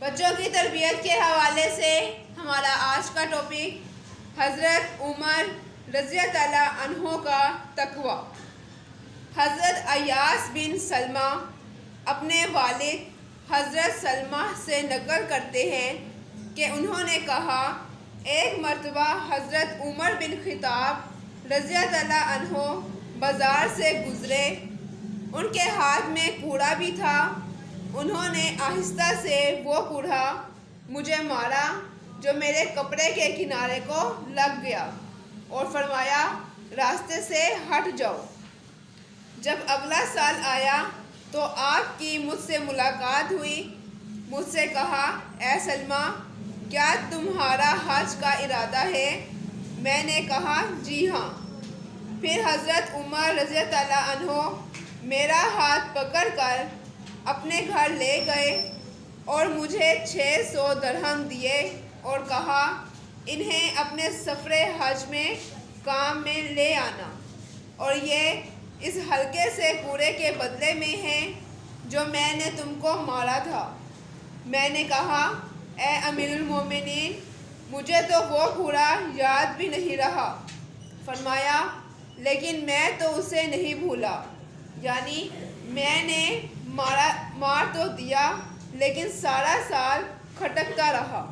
بچوں کی تربیت کے حوالے سے ہمارا آج کا ٹاپک حضرت عمر رضی اللہ عنہ کا تقویٰ۔ حضرت ایاس بن سلمہ اپنے والد حضرت سلمہ سے نقل کرتے ہیں کہ انہوں نے کہا، ایک مرتبہ حضرت عمر بن خطاب رضی اللہ عنہ بازار سے گزرے، ان کے ہاتھ میں کوڑا بھی تھا۔ انہوں نے آہستہ سے وہ کوڑا مجھے مارا جو میرے کپڑے کے کنارے کو لگ گیا، اور فرمایا، راستے سے ہٹ جاؤ۔ جب اگلا سال آیا تو آپ کی مجھ سے ملاقات ہوئی۔ مجھ سے کہا، اے سلمہ، کیا تمہارا حج کا ارادہ ہے؟ میں نے کہا، جی ہاں۔ پھر حضرت عمر رضی اللہ عنہ میرا ہاتھ پکڑ کر اپنے گھر لے گئے اور مجھے 600 درہم دیے اور کہا، انہیں اپنے سفر حج میں کام میں لے آنا، اور یہ اس ہلکے سے کوڑے کے بدلے میں ہے جو میں نے تم کو مارا تھا۔ میں نے کہا، اے امیر المومنین، مجھے تو وہ کوڑا یاد بھی نہیں رہا۔ فرمایا، لیکن میں تو اسے نہیں بھولا، یعنی میں نے مار تو دیا لیکن سارا سال کھٹکتا رہا۔